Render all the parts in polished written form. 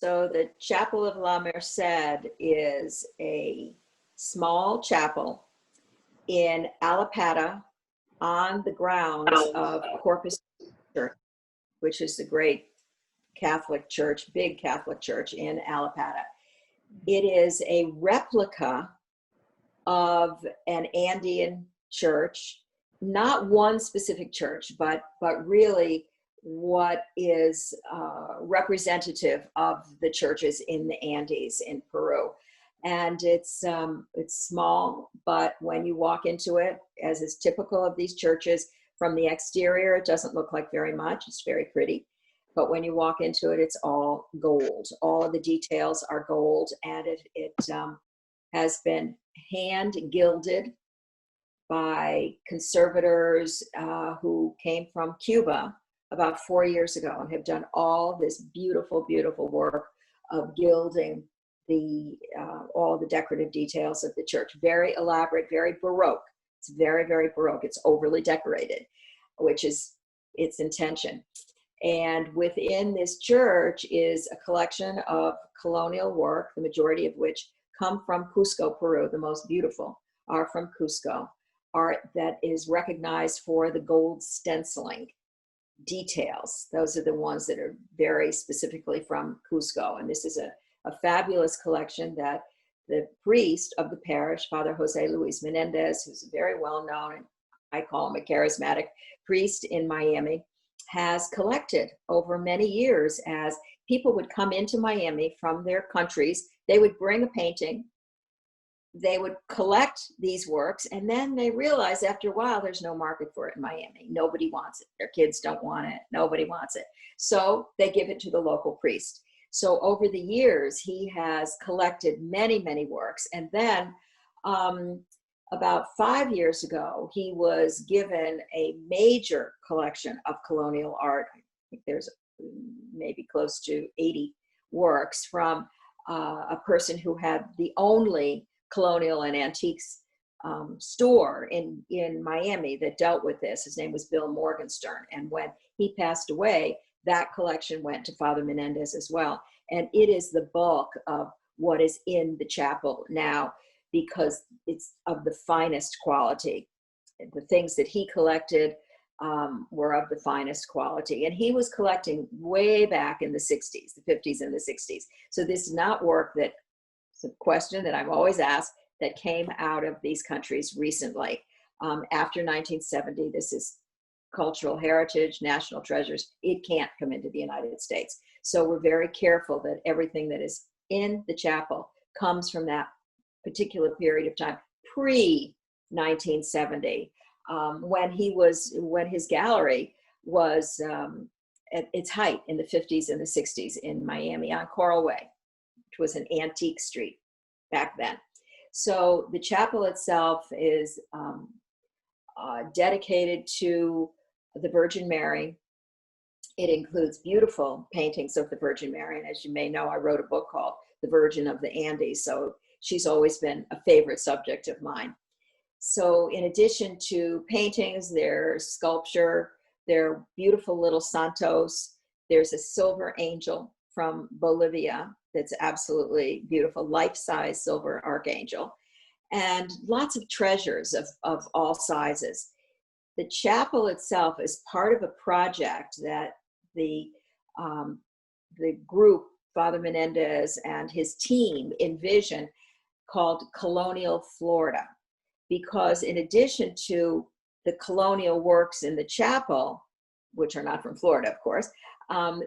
So the Chapel of La Merced is a small chapel in Alapata on the grounds of Corpus Church, which is the great Catholic church, big Catholic church in Alapata. It is a replica of an Andean church, not one specific church, but really what is representative of the churches in the Andes in Peru. And it's small, but when you walk into it, as is typical of these churches, from the exterior, it doesn't look like very much. It's very pretty. But when you walk into it, it's all gold. All of the details are gold, and it has been hand gilded by conservators who came from Cuba about 4 years ago and have done all this beautiful, beautiful work of gilding all the decorative details of the church. Very elaborate, very Baroque. It's very, very Baroque. It's overly decorated, which is its intention. And within this church is a collection of colonial work, the majority of which come from Cusco, Peru. The most beautiful are from Cusco. Art that is recognized for the gold stenciling details. Those are the ones that are very specifically from Cusco. And this is a fabulous collection that the priest of the parish, Father Jose Luis Menendez, who's a very well-known, and I call him a charismatic priest in Miami, has collected over many years. As people would come into Miami from their countries, they would bring a painting, they would collect these works, and then they realize after a while there's no market for it in Miami. Nobody wants it. Their kids don't want it. Nobody wants it. So they give it to the local priest. So over the years, he has collected many, many works. And then about 5 years ago, he was given a major collection of colonial art. I think there's maybe close to 80 works from a person who had the only colonial and antiques store in Miami that dealt with this. His name was Bill Morgenstern. And when he passed away, that collection went to Father Menendez as well. And it is the bulk of what is in the chapel now, because it's of the finest quality. The things that he collected were of the finest quality. And he was collecting way back in the 60s, the 50s and the 60s. So this is not work that, it's a question that I've always asked, that came out of these countries recently. After 1970, this is cultural heritage, national treasures. It can't come into the United States. So we're very careful that everything that is in the chapel comes from that particular period of time, pre-1970, when his gallery was at its height in the 50s and the 60s in Miami on Coral Way, which was an antique street back then. So the chapel itself is dedicated to the Virgin Mary. It includes beautiful paintings of the Virgin Mary. And as you may know, I wrote a book called The Virgin of the Andes. So she's always been a favorite subject of mine. So in addition to paintings, there's sculpture, there are beautiful little santos. There's a silver angel from Bolivia that's absolutely beautiful, life-size silver archangel, and lots of treasures of all sizes. The chapel itself is part of a project that the group, Father Menendez and his team, envision called Colonial Florida, because in addition to the colonial works in the chapel, which are not from Florida, of course,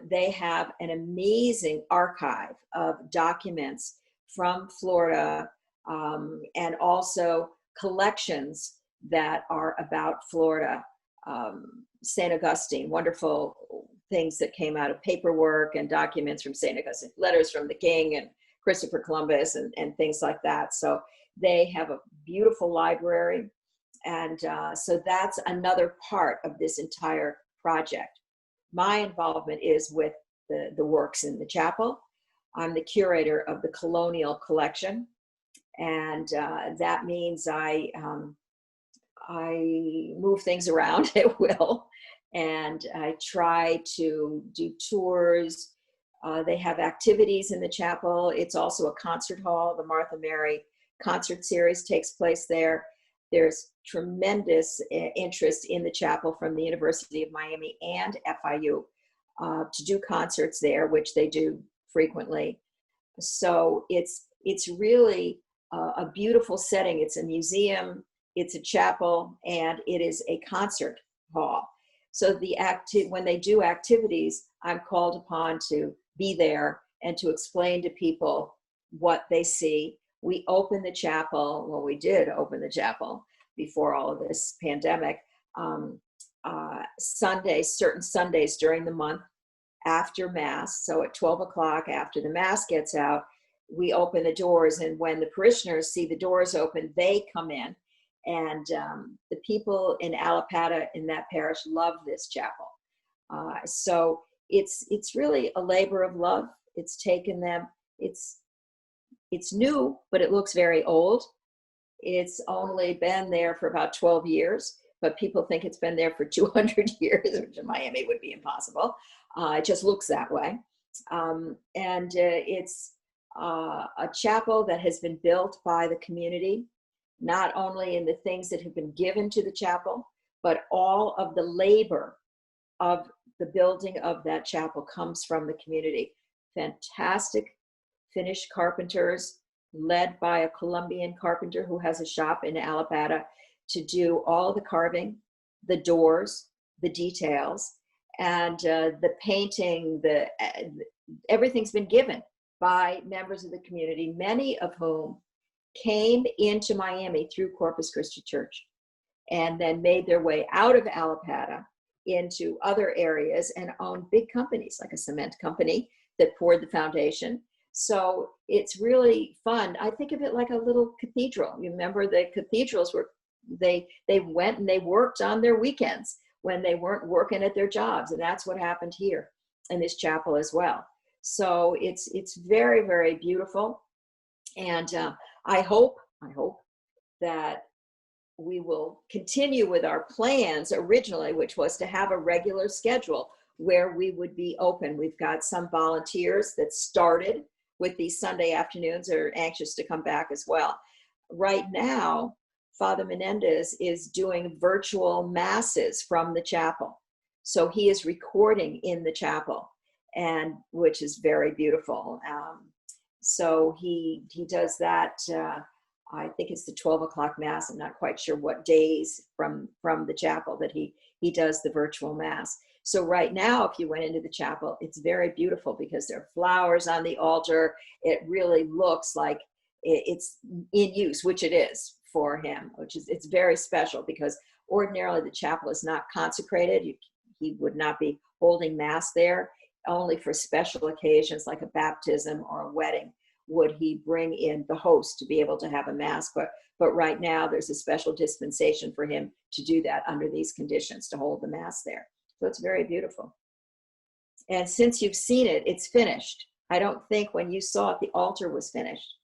they have an amazing archive of documents from Florida, and also collections that are about Florida. St. Augustine, wonderful things that came out of paperwork and documents from St. Augustine, letters from the king and Christopher Columbus and things like that. So they have a beautiful library. And so that's another part of this entire project. My involvement is with the works in the chapel. I'm the curator of the colonial collection. And that means I move things around at will. And I try to do tours, They have activities in the chapel. It's also a concert hall. The Martha Mary concert series takes place there. There's tremendous interest in the chapel from the University of Miami and FIU to do concerts there, which they do frequently. So it's really a beautiful setting. It's a museum, it's a chapel, and it is a concert hall. So when they do activities, I'm called upon to be there and to explain to people what they see. We open the chapel, well, we did open the chapel before all of this pandemic, Sundays, certain Sundays during the month after Mass. So at 12 o'clock after the Mass gets out, we open the doors, and when the parishioners see the doors open, they come in. And the people in Allapattah in that parish love this chapel. So it's really a labor of love. It's taken them, it's new, but it looks very old. It's only been there for about 12 years, but people think it's been there for 200 years, which in Miami would be impossible. It just looks that way. It's a chapel that has been built by the community, not only in the things that have been given to the chapel, but all of the labor of the building of that chapel comes from the community. Fantastic Finnish carpenters, led by a Colombian carpenter who has a shop in Allapattah, to do all the carving, the doors, the details, and the painting. Everything's been given by members of the community, many of whom came into Miami through Corpus Christi Church and then made their way out of Allapattah into other areas and owned big companies like a cement company that poured the foundation. So it's really fun. I think of it like a little cathedral. You remember the cathedrals were, they went and they worked on their weekends when they weren't working at their jobs. And that's what happened here in this chapel as well. So it's very, very beautiful. And I hope that we will continue with our plans originally, which was to have a regular schedule where we would be open. We've got some volunteers that started with these Sunday afternoons are anxious to come back as well. Right now, Father Menendez is doing virtual masses from the chapel. So he is recording in the chapel, and which is very beautiful. So he does that. I think it's the 12 o'clock Mass. I'm not quite sure what days from the chapel that he does the virtual Mass. So right now, if you went into the chapel, it's very beautiful because there are flowers on the altar. It really looks like it's in use, which it is for him, it's very special because ordinarily the chapel is not consecrated. He would not be holding Mass there. Only for special occasions like a baptism or a wedding would he bring in the host to be able to have a Mass. But right now there's a special dispensation for him to do that under these conditions, to hold the Mass there. So it's very beautiful. And since you've seen it, it's finished. I don't think when you saw it, the altar was finished,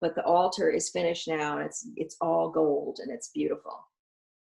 but the altar is finished now, and it's all gold and it's beautiful.